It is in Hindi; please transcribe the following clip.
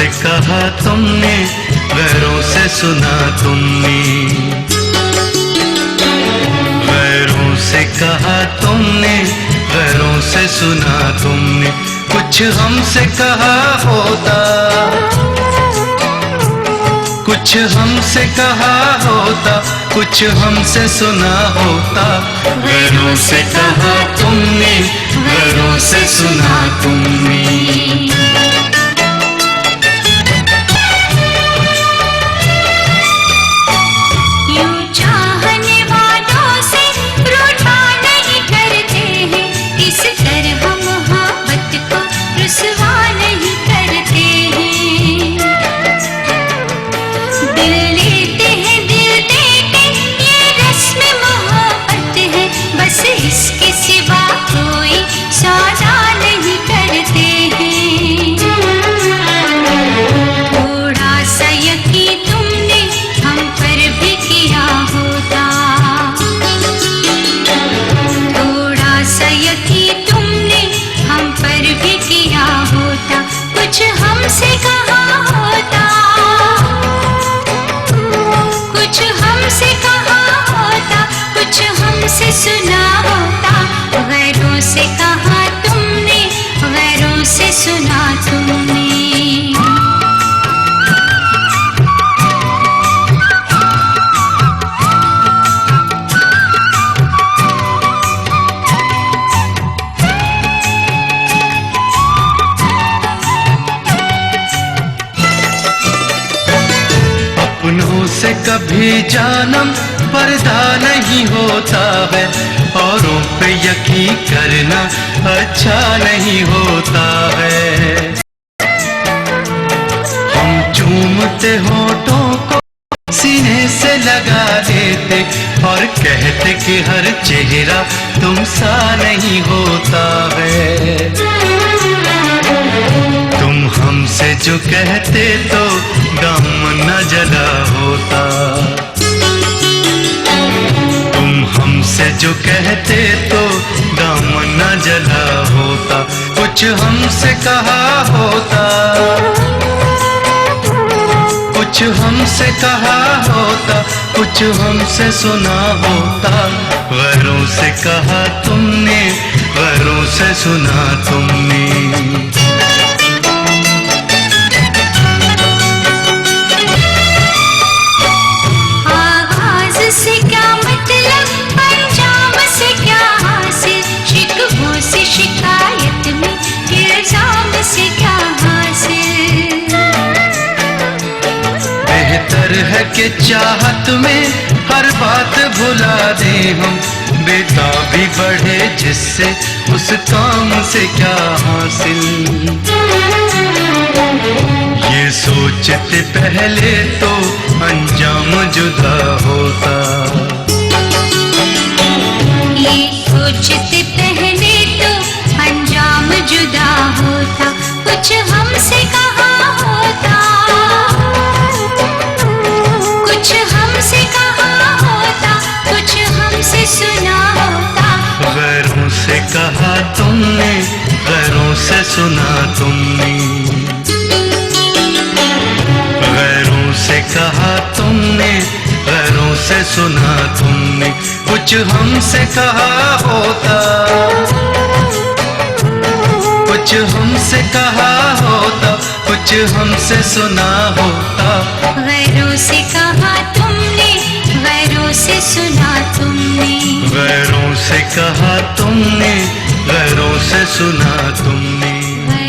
से कहा तुमने, गैरों से सुना तुमने। गैरों से कहा तुमने, गैरों से सुना तुमने। कुछ हमसे कहा होता, कुछ हमसे कहा होता, कुछ हमसे सुना होता। गैरों से कहा तुमने, गैरों से सुना तुमने। सुना होता, गैरों से कहा तुमने, गैरों से सुना तुमने। अपनों से कभी जानम पर्दा नहीं होता है, औरों पे यकीन करना अच्छा नहीं होता है। हम चूमते होठों को सीने से लगा देते और कहते कि हर चेहरा तुम सा नहीं होता है। तुम हमसे जो कहते तो गम न जला होता, हमसे जो कहते तो दम न जला होता। कुछ हमसे कहा होता, कुछ हमसे कहा होता, कुछ हमसे सुना होता। गैरों से कहा तुमने, गैरों से सुना तुमने। बेहतर है कि चाहत में हर बात भुला दे हम, बेताबी बढ़े जिससे उस काम से क्या हासिल। ये सोचते पहले तो अंजाम जुदा होता, ये सोचते पहले तो अंजाम जुदा होता। कुछ हमसे कहा होता, कुछ हमसे कहा होता, कुछ हमसे सुना होता। गैरों से कहा तुमने, गैरों से सुना तुमने। गैरों से कहा तुमने, गैरों से सुना तुमने। कुछ हमसे कहा होता, कुछ हमसे कहा होता, कुछ हमसे सुना होता। गैरों से कहा तुमने, गैरों से सुना तुमने। गैरों से कहा तुमने, गैरों से सुना तुमने।